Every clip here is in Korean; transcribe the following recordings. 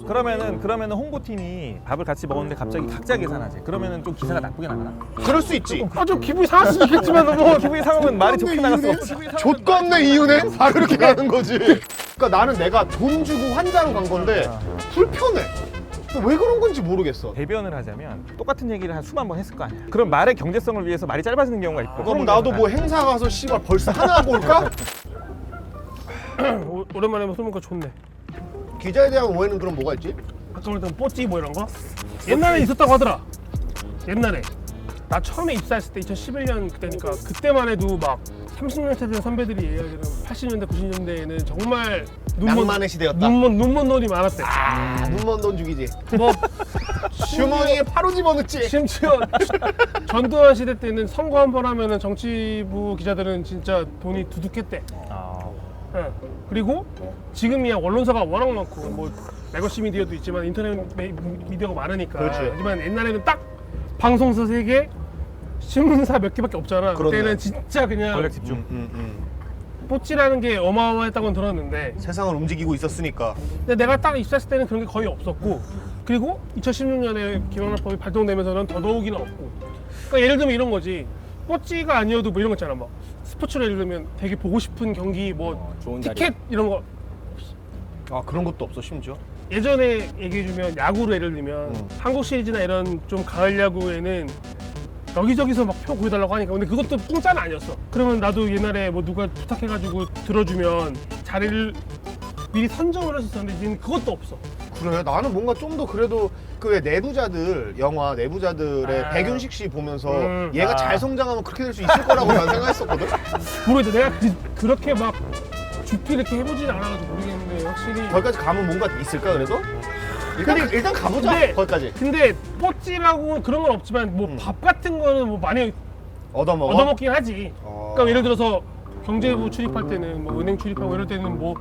그러면은 홍보팀이 밥을 같이 먹었는데 갑자기 각자 계산하지. 그러면은 좀 기사가 나쁘게 나가나? 그럴 수 있지. 좀 기분이 상할 수 있겠지만 뭐 기분이 상하면 말이 좋게 나갈 수 없지. 족겁네 이유네? 바로 이렇게 가는 거지. 그러니까 나는 내가 돈 주고 환장 간 건데 불편해. 왜 그런 건지 모르겠어. 대변을 하자면 똑같은 얘기를 한 수만 번 했을 거 아니야. 그럼 말의 경제성을 위해서 말이 짧아지는 경우가 있고. 그럼 나도 뭐 행사 가서 씨발 벌써 하나 하고 올까? 오랜만에 뭐 술 먹으니까 좋네. 기자에 대한 오해는 그럼 뭐가 있지? 아까 말했던 뽀찌 뭐 이런 거? 옛날에 있었다고 하더라. 옛날에 나 처음에 입사했을 때 2011년 그때니까 그때만 해도 막 30년 차 된 선배들이 얘기하기는 80년대 90년대에는 정말 낭만의 시대였다. 눈먼 돈이 많았대. 눈먼 돈 죽이지. 뭐 주머니에 바로 집어넣지. 심지어 전두환 시대 때는 선거 한 번 하면은 정치부 기자들은 진짜 돈이 두둑했대. 예. 그리고 지금이야 언론사가 워낙 많고 뭐 레거시 미디어도 있지만 인터넷 미디어가 많으니까. 그렇지. 하지만 옛날에는 딱 방송사 3개, 신문사 몇 개밖에 없잖아. 그렇네. 그때는 진짜 그냥 권력 집중. 뽀찌라는 게 어마어마했다고는 들었는데, 세상을 움직이고 있었으니까. 근데 내가 딱 입사했을 때는 그런 게 거의 없었고, 그리고 2016년에 기명락법이 발동되면서는 더더욱이나 없고. 그러니까 예를 들면 이런 거지. 뽀찌가 아니어도 뭐 이런 거 있잖아. 막 스포츠로 예를 들면 되게 보고 싶은 경기 뭐 좋은 티켓 이런 거. 아 그런 것도 없어 심지어. 예전에 얘기해주면 야구로 예를 들면 한국 시리즈나 이런 좀 가을 야구에는 여기저기서 막 표 구해달라고 하니까, 근데 그것도 공짜는 아니었어. 그러면 나도 옛날에 뭐 누가 부탁해가지고 들어주면 자리를 미리 선정을 했었는데 이제는 그것도 없어. 그래 나는 뭔가 좀 더 그래도 그 왜 내부자들 영화 내부자들의 백윤식 씨 보면서 얘가 잘 성장하면 그렇게 될 수 있을 거라고 난 생각했었거든. 모르겠어. 내가 그렇게 막 죽기 이렇게 해보진 않아가지고 모르겠는데 확실히. 거기까지 가면 뭔가 있을까 그래도? 일단 가보자. 근데- 거기까지. 근데 뽀찌라고 그런 건 없지만 뭐 밥 같은 거는 뭐 많이 얻어먹어. 얻어먹긴 하지. 어. 그러니까 예를 들어서 경제부 출입할 때는 뭐 은행 출입하고 이럴 때는 뭐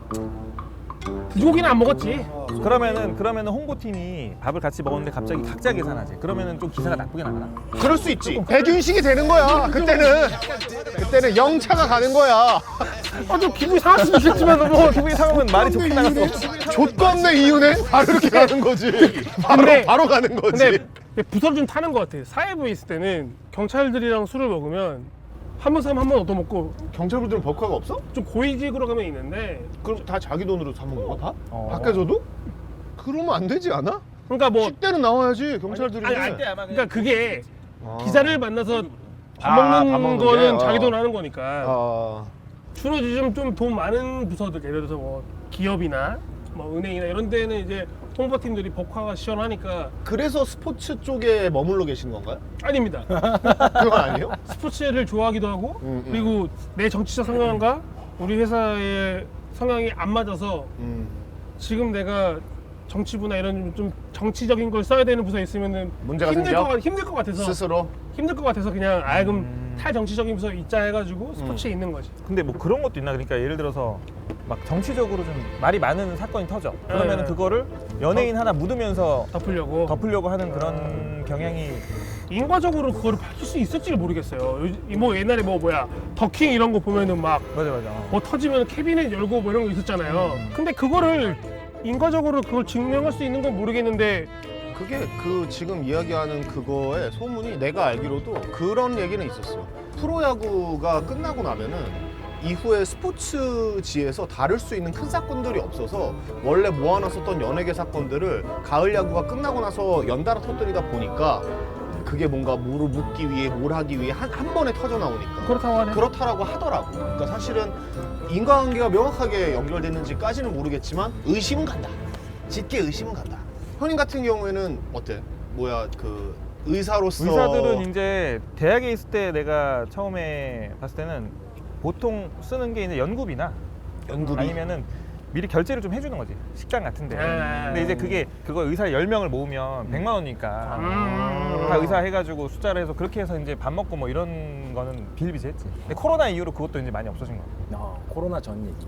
돼지고기는 안 먹었지. 그러면은 홍보팀이 밥을 같이 먹었는데 갑자기 각자 계산하지. 그러면은 좀 기사가 나쁘게 나가나? 그럴 수 있지. 백윤식이 되는 거야. 그때는 영차가 가는 거야. 좀 기분이 상할 수 있겠지만 뭐 기분이 상하면 말이 좋게 나갈 수 없지. 족겁네 이유네? 바로 이렇게 가는 거지. 근데- 바로 가는 거지. 근데 부서를 좀 타는 것 같아. 사회부에 있을 때는 경찰들이랑 술을 먹으면 한 번 사면 한 번 얻어먹고 경찰분들은 법과가 없어? 좀 고위직으로 가면 있는데, 그럼 다 자기 돈으로 사 먹는 거 다? 어. 밖에서도? 그러면 안 되지 않아? 그러니까 뭐 10대는 나와야지 경찰들이. 그러니까 그게 아. 기자를 만나서 밥 아, 먹는 밥 먹는 거는 게? 자기 어. 돈 하는 거니까. 아. 주로 요즘 좀 돈 많은 부서들, 예를 들어서 뭐 기업이나 뭐 은행이나 이런 데는 이제 홍보팀들이 법화가 시원하니까. 그래서 스포츠 쪽에 머물러 계신 건가요? 아닙니다. 그건 아니에요? 스포츠를 좋아하기도 하고, 그리고 내 정치적 성향과 우리 회사의 성향이 안 맞아서 지금 내가 정치부나 이런 좀 정치적인 걸 써야 되는 부서에 있으면은 문제가 생겨? 힘들 것 같아서 스스로? 힘들 것 같아서 그냥 그럼 탈정치적인 부서 있자 해가지고 스포츠에 있는 거지. 근데 뭐 그런 것도 있나? 그러니까 예를 들어서 막 정치적으로 좀 말이 많은 사건이 터져. 그러면은 네. 그거를 연예인 하나 묻으면서 덮으려고 하는 그런 경향이. 인과적으로 그거를 밝힐 수 있을지를 모르겠어요. 뭐 옛날에 뭐야 더킹 이런 거 보면은 막 맞아. 뭐 터지면 캐비넷 열고 뭐 이런 거 있었잖아요. 근데 그거를 인과적으로 그걸 증명할 수 있는 건 모르겠는데, 그게 그 지금 이야기하는 그거의 소문이 내가 알기로도 그런 얘기는 있었어. 프로야구가 끝나고 나면은 이후에 스포츠지에서 다룰 수 있는 큰 사건들이 없어서 원래 모아놨었던 연예계 사건들을 가을 야구가 끝나고 나서 연달아 터뜨리다 보니까 그게 뭔가 뭐를 묻기 위해 뭘 하기 위해 한 번에 터져 나오니까 그렇다고 하네. 그렇다라고 하더라고. 그러니까 사실은 인과관계가 명확하게 연결됐는지까지는 모르겠지만 의심은 간다. 짙게 의심은 간다. 현인 같은 경우에는 어때? 뭐야 그 의사로서 의사들은 이제 대학에 있을 때 내가 처음에 봤을 때는 보통 쓰는 게 이제 연구비나 아니면은 미리 결제를 좀 해주는 거지, 식당 같은데. 근데 이제 그거 의사 10명을 모으면 100만 원이니까 다 의사 해가지고 숫자를 해서 그렇게 해서 이제 밥 먹고 뭐 이런 거는 비일비재했지. 근데 코로나 이후로 그것도 이제 많이 없어진 거야. 코로나 전 얘기.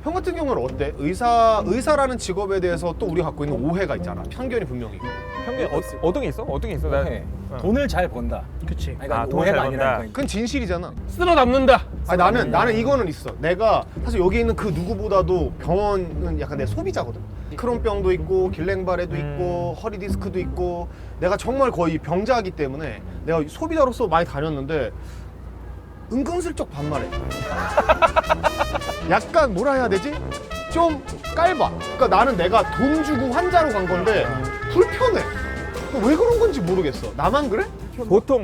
형 같은 경우는 어때? 의사라는 직업에 대해서 또 우리가 갖고 있는 오해가 있잖아. 편견이 분명히. 형님 어떤 게 있어? 어떤 게 있어? 나 네. 돈을 잘 번다. 그치. 아니, 그러니까 돈을 잘 오해가 번다. 아니라니까. 그건 진실이잖아. 쓸어 담는다. 아니, 나는 이거는 있어. 내가 사실 여기 있는 그 누구보다도 병원은 약간 내 소비자거든. 크론병도 있고 길랭바레도 있고 허리 디스크도 있고 내가 정말 거의 병자이기 때문에 내가 소비자로서 많이 다녔는데 은근슬쩍 반말해. 약간 뭐라 해야 되지? 좀 깔봐. 그러니까 나는 내가 돈 주고 환자로 간 건데 불편해. 왜 그런 건지 모르겠어. 나만 그래?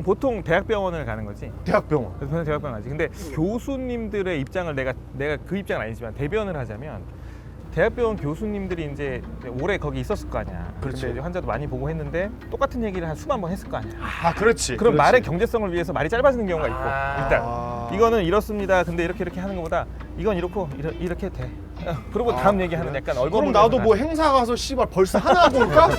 보통 대학병원을 가는 거지. 대학병원. 그래서 저는 대학병원 가지. 근데 교수님들의 입장을 내가 그 입장은 아니지만 대변을 하자면 대학병원 교수님들이 이제 오래 거기 있었을 거 아니야. 그렇지. 근데 이제 환자도 많이 보고 했는데 똑같은 얘기를 한 수만 번 했을 거 아니야. 아, 그렇지. 그럼 그렇지. 말의 경제성을 위해서 말이 짧아지는 경우가 있고 일단 아. 이거는 이렇습니다. 근데 이렇게 하는 것보다 이건 이렇고 이렇게 돼. 그리고 다음 얘기하는 약간 얼굴. 그럼 나도 뭐 행사 가서 씨발 벌써 하나 볼까?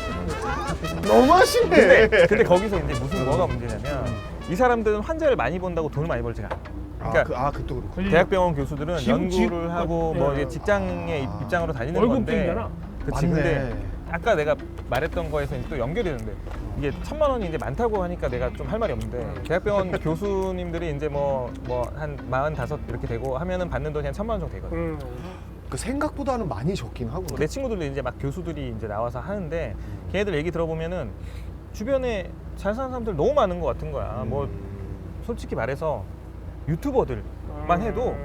너무하시네. 근데 거기서 이제 무슨 뭐가 문제냐면 이 사람들은 환자를 많이 본다고 돈을 많이 벌지가 않아. 그러니까 그것도 그렇고. 대학병원 교수들은 지금 연구를 하고 뭐 이게 직장의 입장으로 다니는 월급 건데. 땡기잖아. 그치. 맞네. 근데 아까 내가 말했던 거에서 또 연결이 되는데 이게 1,000만 원이 이제 많다고 하니까 내가 좀 할 말이 없는데 대학병원 교수님들이 이제 뭐 한 45 이렇게 되고 하면은 받는 돈이 한 1,000만 원 정도 되거든. 그 생각보다는 많이 적긴 하고. 내 친구들도 이제 막 교수들이 이제 나와서 하는데 걔네들 얘기 들어보면은 주변에 잘 사는 사람들 너무 많은 것 같은 거야. 뭐 솔직히 말해서 유튜버들만 해도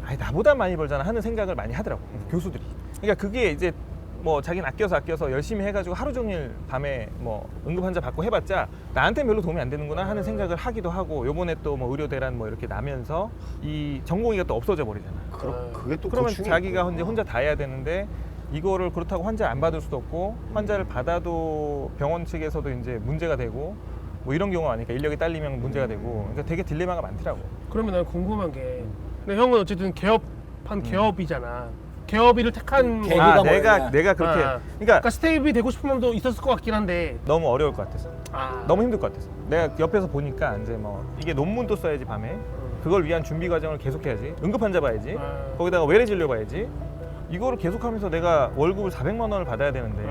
아니 나보다 많이 벌잖아 하는 생각을 많이 하더라고 교수들이. 그러니까 그게 이제 뭐 자기는 아껴서 열심히 해가지고 하루 종일 밤에 뭐 응급 환자 받고 해봤자 나한테 별로 도움이 안 되는구나 하는 생각을 하기도 하고 요번에 또 뭐 의료 대란 뭐 이렇게 나면서 이 전공의가 또 없어져 버리잖아. 그게 또 그러면 고충이 자기가 있고. 이제 혼자 다 해야 되는데 이거를 그렇다고 환자 안 받을 수도 없고 환자를 받아도 병원 측에서도 이제 문제가 되고 뭐 이런 경우가 많으니까 인력이 딸리면 문제가 되고 그러니까 되게 딜레마가 많더라고. 그러면 난 궁금한 게 근데 형은 어쨌든 개업한 개업이잖아. 개업이를 택한 계기가 아 뭐야? 내가 그렇게 아. 그러니까 그러니까 스테이블이 되고 싶은 마음도 있었을 것 같긴 한데 너무 어려울 것 같아서 아. 너무 힘들 것 같아서 내가 옆에서 보니까 이제 뭐 이게 논문도 써야지 밤에 그걸 위한 준비 과정을 계속해야지 응급 환자 봐야지 거기다가 외래 진료 봐야지 이거를 계속하면서 내가 월급을 400만 원을 받아야 되는데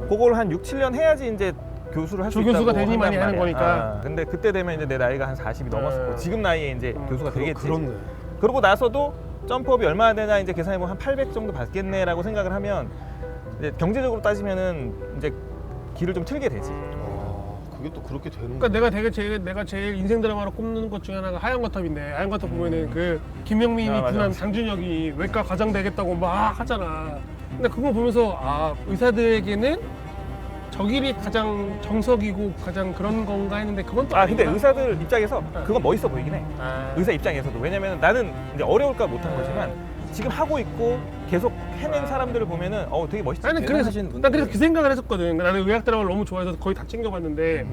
그걸 한 6, 7년 해야지 이제 교수를 할 수 있다고 조교수가 되니 많이 한단 하는 말이야. 거니까. 근데 그때 되면 이제 내 나이가 한 40이 넘었었고 지금 나이에 이제 교수가 되겠지. 그렇네. 그러고 나서도 점프업이 얼마나 되냐 이제 계산해보면 한 800 정도 받겠네라고 생각을 하면 이제 경제적으로 따지면은 이제 길을 좀 틀게 되지. 그게 또 그렇게 되는 그러니까 거야. 내가 제일 인생 드라마로 꼽는 것 중에 하나가 하얀거탑인데 하얀거탑 보면은 그 김명민이 아, 맞아. 군한 장준혁이 외과 과장 되겠다고 막 하잖아. 근데 그거 보면서 아 의사들에게는 저 길이 가장 정석이고 가장 그런 건가 했는데 그건 또 근데 아니구나. 의사들 입장에서 그건 멋있어 보이긴 해. 아. 의사 입장에서도 왜냐면 나는 이제 어려울까 못한 거지만 지금 하고 있고 계속 해낸 사람들을 보면은 되게 멋있지. 나는 그래서 대단하신 분들. 난 그래서 그 생각을 했었거든. 나는 의학 드라마를 너무 좋아해서 거의 다 챙겨봤는데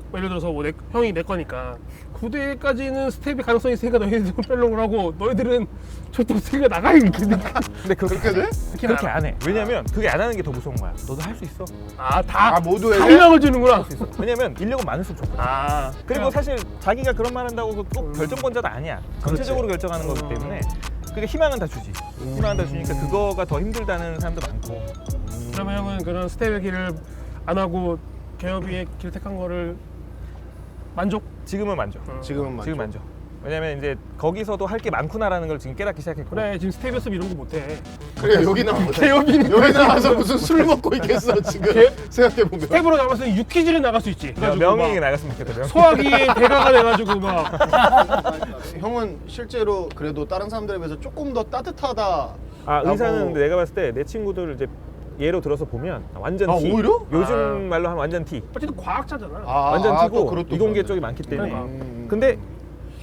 뭐 예를 들어서 뭐 형이 내 거니까 9대까지는 스텝이 가능성이 있으니까 너희들은 펠롱을 하고 너희들은 절대 없으니까 나가야겠지. 근데 그렇게 돼? 그렇게 안 해. 왜냐면 그게 안 하는 게 더 무서운 거야. 너도 할 수 있어. 다 모두에게? 탄력을 주는구나. 왜냐면 인력은 많을수록 좋거든. 그리고 사실 자기가 그런 말 한다고 꼭 결정권자도 아니야. 전체적으로 결정하는 거기 때문에 그러니까 희망은 다 주지. 희망은 다 주니까 그거가 더 힘들다는 사람도 많고. 그러면 형은 그런 스텝의 길을 안 하고 개업의 길 택한 거를 만족? 지금은 만족. 지금은 만족. 지금 만족. 왜냐면 이제 거기서도 할 게 많구나라는 걸 지금 깨닫기 시작했고. 그래 지금 스텝이었으면 이런 거 못해. 그래 여기 나와서 개업이니까. 여기 나와서 무슨 술 먹고 있겠어 지금 생각해 보면. 스텝으로 나가서 유퀴즈를 나갈 수 있지. 그래가지고 명예에 막 나갔으면 좋겠다. 소화기의 대가가 돼가지고 막 형은 실제로 그래도 다른 사람들에 비해서 조금 더 따뜻하다. 의사는 근데 내가 봤을 때 내 친구들 이제 예로 들어서 보면 완전 T. 오히려? 요즘 말로 하면 완전 T. 어쨌든 과학자잖아. 완전 또 T고 그것도 이공계 그렇네. 쪽이 많기 때문에. 그러니까. 근데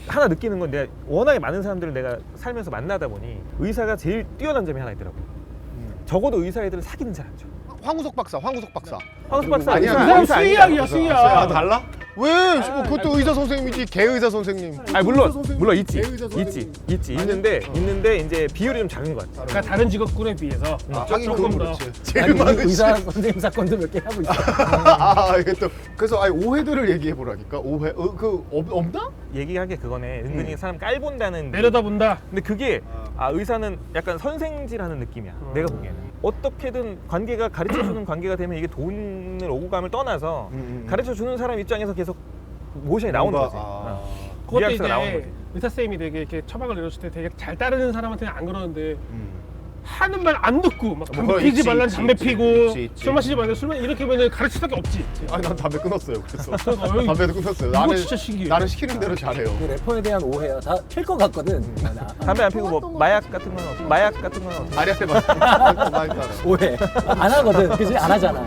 하나 느끼는 건 내가 워낙에 많은 사람들을 내가 살면서 만나다 보니 의사가 제일 뛰어난 점이 하나 있더라고. 적어도 의사 애들은 사기는 잘 안 쳐. 황우석 박사. 황수 박사 아니야, 의사, 그 사람 의사 아니야. 수의학이야 수의학. 달라? 왜? 그것도 의사 선생님이지. 개의사 선생님. 물론 있지. 개의사 선생님. 있지. 있는데 이제 비율이 좀 작은 것 같아. 그러니까 다른 직업군에 비해서 하긴 조금 그건 더. 그렇지. 아니, 제일 많은 의사 선생님 사건도 몇 개 하고 있어. 이게 또 그래서 오해들을 얘기해 보라니까. 오해. 없나? 얘기한 게 그거네. 은근히 사람 깔본다는. 내려다본다. 근데 그게 의사는 약간 선생질하는 느낌이야. 내가 보기에는 어떻게든 관계가 가르쳐주는 관계가 되면 이게 돈을 오고 감을 떠나서 가르쳐주는 사람 입장에서 계속 모션이 나오는 거지. 그것도 리액션이 나오는 이제 거지. 의사 쌤이 되게 이렇게 처방을 내렸을 때 되게 잘 따르는 사람한테는 안 그러는데 하는 말 안 듣고 막 담배 뭐 피지 있지, 말라는 있지, 담배 있지, 피고 있지. 술 마시지 말라는 술 마시 이렇게 하면 가르칠 수밖에 없지. 아니 난 담배 끊었어요. 그래서 그러니까 여기 담배도 끊었어요. 이거 진짜 신기해. 나는 시키는 대로 잘해요. 그 래퍼에 대한 오해야. 다 필 것 같거든. 담배 안 피고 뭐 마약 같은 건 없어? 마약 같은 건 없어? 아니 많이 따라. 오해. 안 하거든. 그지? 안 하잖아.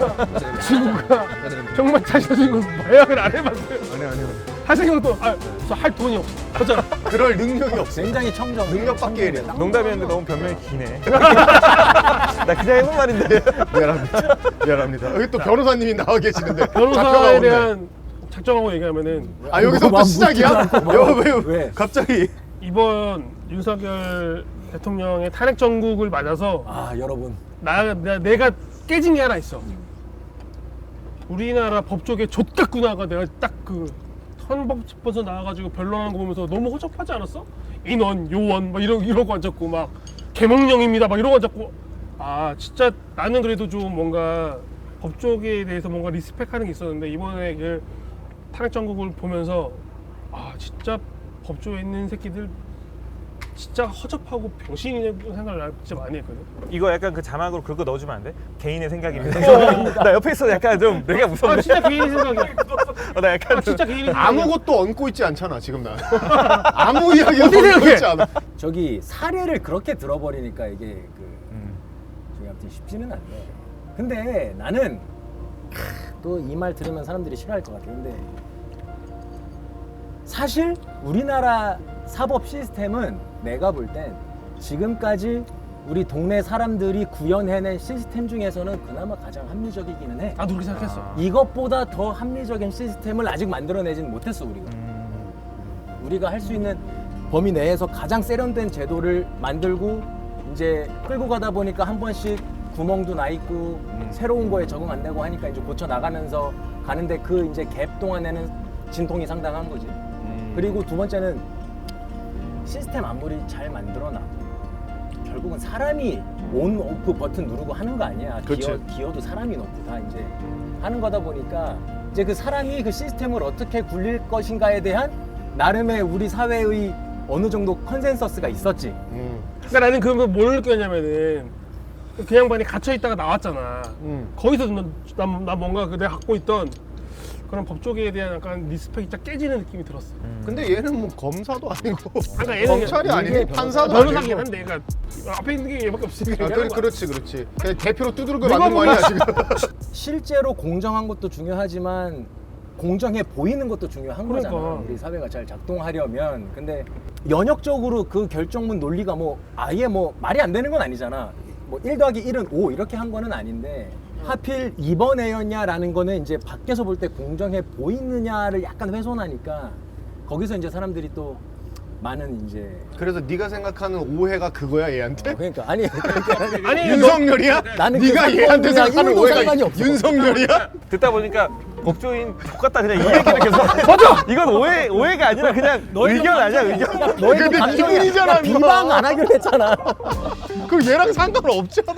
친구가 정말 자신있고 마약을 안 해봤어요. 아니. 하생형도 할 돈이 없어. 하잖아. 그럴 능력이 없어. 굉장히 청정. 능력밖에 이래. 농담이었는데 너무 변명이 기네. 나 그냥 해본 말인데. 미안합니다. 여기 또 변호사님이 나와 계시는데 작가가 변호사에 없네. 대한 작정하고 얘기하면은 아 여기서 또 시작이야? 왜? 갑자기? 이번 윤석열 대통령의 탄핵 정국을 맞아서 여러분. 내가 깨진 게 하나 있어. 우리나라 법조계 좆같구나가 내가 딱 그 헌법 짚어서 나와가지고 변론하는 거 보면서 너무 허접하지 않았어? 인원, 요원 막 이러고 앉았고 막 개몽령입니다 막 이러고 앉았고 진짜 나는 그래도 좀 뭔가 법조계에 대해서 뭔가 리스펙하는 게 있었는데 이번에 그 탄핵 정국을 보면서 진짜 법조에 있는 새끼들 진짜 허접하고 병신이라는 생각을 나 진짜 많이 했거든. 이거 약간 그 자막으로 그거 넣어주면 안 돼? 개인의 생각입니다. 나 옆에 있어 약간 좀 내가 무서운데. 진짜 개인의 생각이야. 나 약간 좀 진짜 개인의 생각이야. 아무것도 얹고 있지 않잖아 지금 나. 아무 이야기도 어떻게 얹고 생각해? 있지 않아. 저기 사례를 그렇게 들어버리니까 이게 저기 아무튼 쉽지는 않네. 근데 나는 또 이 말 들으면 사람들이 싫어할 것 같아. 근데 사실 우리나라 사법 시스템은 내가 볼 땐 지금까지 우리 동네 사람들이 구현해낸 시스템 중에서는 그나마 가장 합리적이기는 해. 나도 그렇게 생각했어. 이것보다 더 합리적인 시스템을 아직 만들어내진 못했어 우리가. 우리가 할 수 있는 범위 내에서 가장 세련된 제도를 만들고 이제 끌고 가다 보니까 한 번씩 구멍도 나 있고 새로운 거에 적응 안 되고 하니까 이제 고쳐 나가면서 가는데 그 이제 갭 동안에는 진통이 상당한 거지. 그리고 두 번째는 시스템 아무리 잘 만들어놔도 결국은 사람이 온 오프 버튼 누르고 하는 거 아니야. 그치. 기어도 사람이 넣고 다 이제 하는 거다 보니까 이제 그 사람이 그 시스템을 어떻게 굴릴 것인가에 대한 나름의 우리 사회의 어느 정도 컨센서스가 있었지. 그러니까 나는 그걸 뭘 느꼈냐면은 그 양반이 갇혀 있다가 나왔잖아. 거기서 나 뭔가 내가 갖고 있던 그런 법조계에 대한 약간 리스펙이 딱 깨지는 느낌이 들었어. 근데 얘는 뭐 검사도 아니고 그러니까 얘는 검찰이 아니고 판사도 변호사긴 아니고. 한데, 그러니까 앞에 있는 게 얘밖에 없으니까. 그렇지. 그냥 대표로 두드러겨 누가 맞는 거 아니야 지금? 실제로 공정한 것도 중요하지만 공정해 보이는 것도 중요한 그러니까. 거잖아. 우리 사회가 잘 작동하려면. 근데 연역적으로 그 결정문 논리가 뭐 아예 뭐 말이 안 되는 건 아니잖아. 뭐 1 더하기 1은 5 이렇게 한 거는 아닌데 하필 이번 애였냐라는 거는 이제 밖에서 볼 때 공정해 보이느냐를 약간 훼손하니까 거기서 이제 사람들이 또 많은 이제 그래서 네가 생각하는 오해가 그거야 얘한테? 그러니까 아니 아니 윤석열이야? 나는 그 네가 얘한테 사건이랑 생각하는 일도 오해가 상관이 없어. 윤석열이야? 듣다 보니까 법조인 똑같다 그냥 이 얘기를 계속. 맞아. 이건 오해가 아니라 그냥 의견 아니야 의견. 너희도 근데 감정이야. 기분이잖아, 나 비방 안 하기로 했잖아. 그 얘랑 상관없잖아.